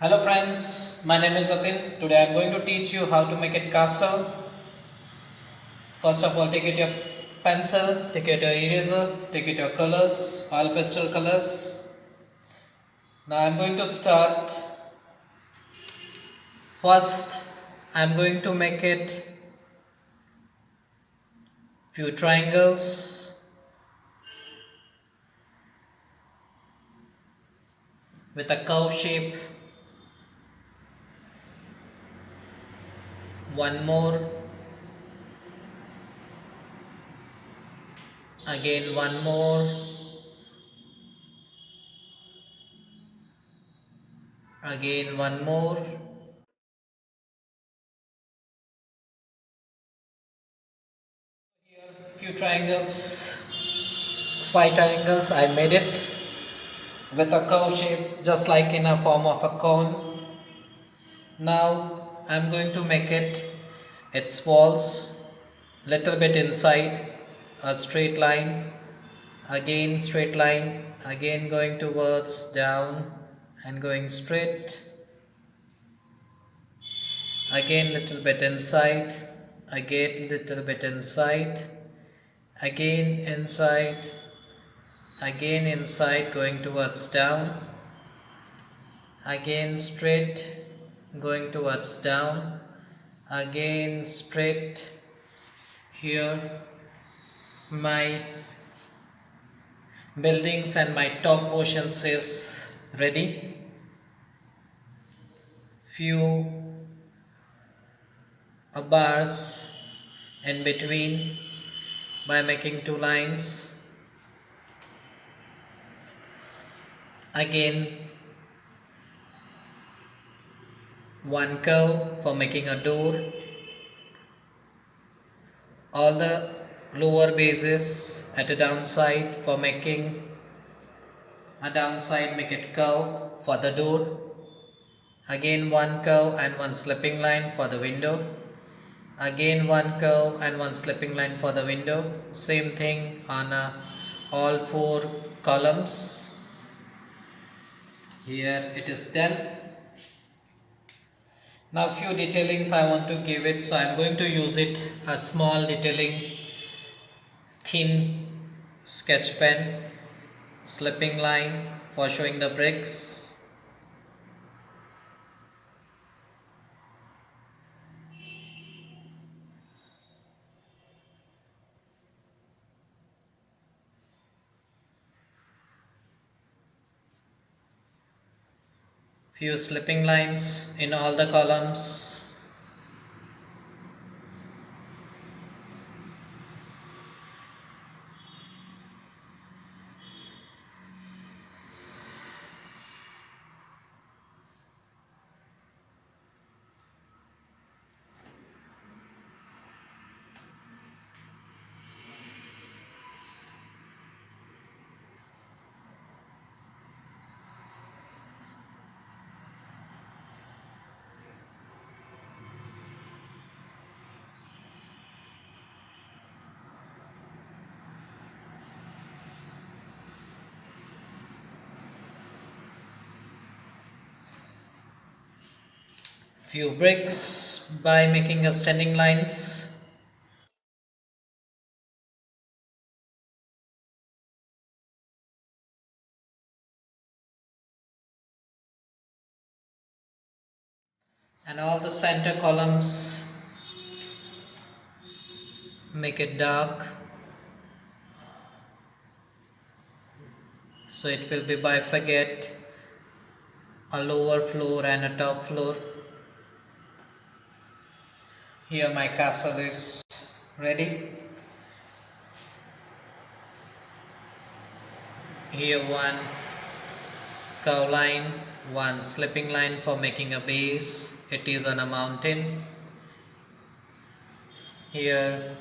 Hello friends, my name is Atin. Today I am going to teach you how to make a castle. First of all, take it your pencil, take it your eraser, take it your colors, all pastel colors. Now I am going to start. First, I am going to make it few triangles with a curve shape. One more, again one more, again one more. Few triangles, five triangles. I made it with a curve shape just like in a form of a cone. Now I'm going to make its walls little bit inside, a straight line, again straight line, again going towards down and going straight, again little bit inside, again little bit inside, again inside, again inside going towards down, again straight going towards down, again straight. Here my buildings and my top portions is ready. Few bars in between by making two lines, again one curve for making a door, all the lower bases at a downside for making a downside, make it curve for the door, again one curve and one slipping line for the window, again one curve and one slipping line for the window, same thing on all four columns. Here it is done. Now few detailings I want to give it, so I am going to use it a small detailing thin sketch pen, slipping line for showing the bricks, few slipping lines in all the columns, few bricks by making a standing lines, and all the center columns make it dark, so it will be bifurcate a lower floor and a top floor. Here my castle is ready. Here one curve line, one slipping line for making a base. It is on a mountain. Here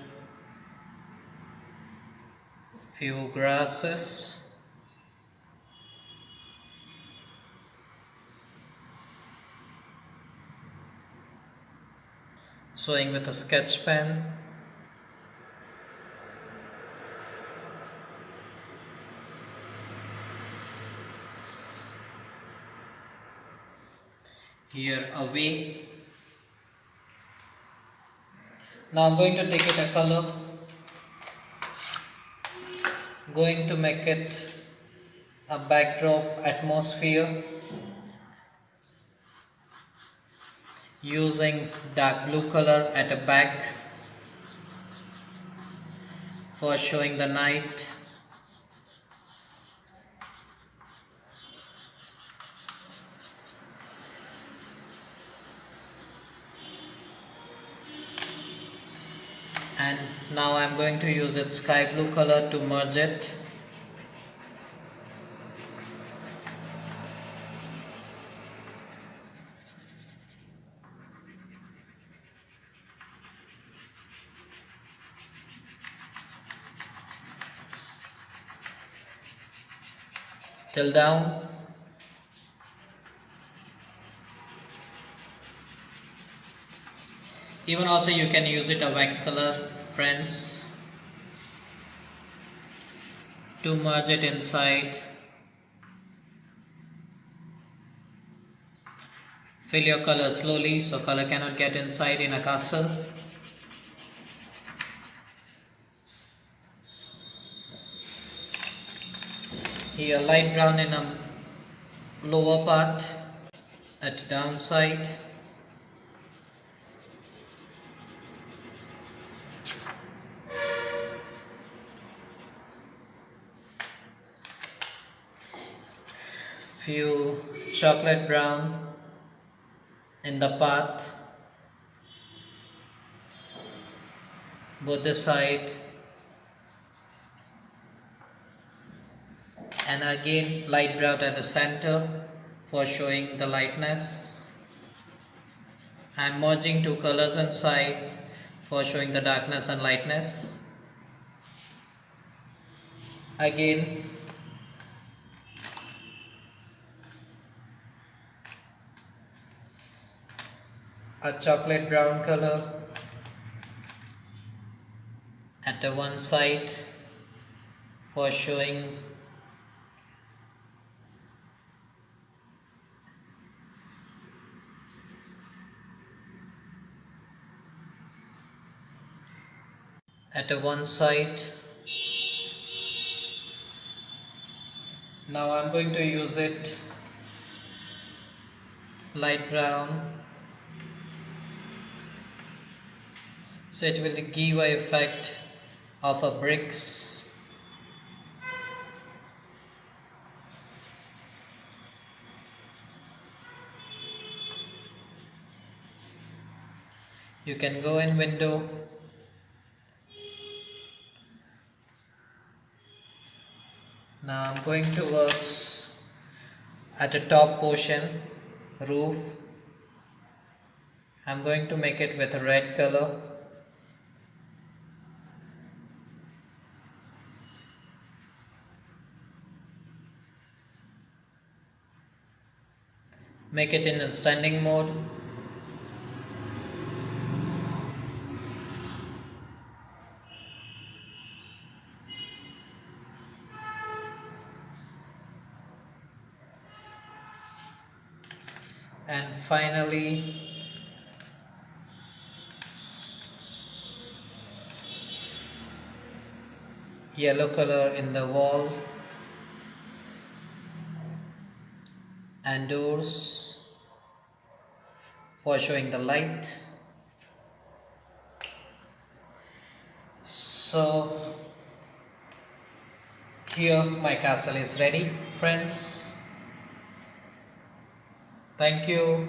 few grasses, showing with a sketch pen. here away. Now I'm going to take it a color, going to make it a backdrop atmosphere using dark blue color at the back for showing the night. And now I'm going to use its sky blue color to merge it. Till down. Even also you can use it a wax color, friends, to merge it inside. Fill your color slowly so color cannot get inside in a castle. Here light brown in a lower part at downside. Few chocolate brown in the path, both the side, and again light brown at the center for showing the lightness. I'm merging two colors inside for showing the darkness and lightness. Again a chocolate brown color at the one side for showing at the one side. Now I'm going to use it light brown so it will give a effect of a bricks. You can go in window. Now I'm going towards at the top portion, roof. I'm going to make it with a red color. Make it in a standing mode. And finally yellow color in the wall and doors for showing the light. So here my castle is ready, friends. Thank you.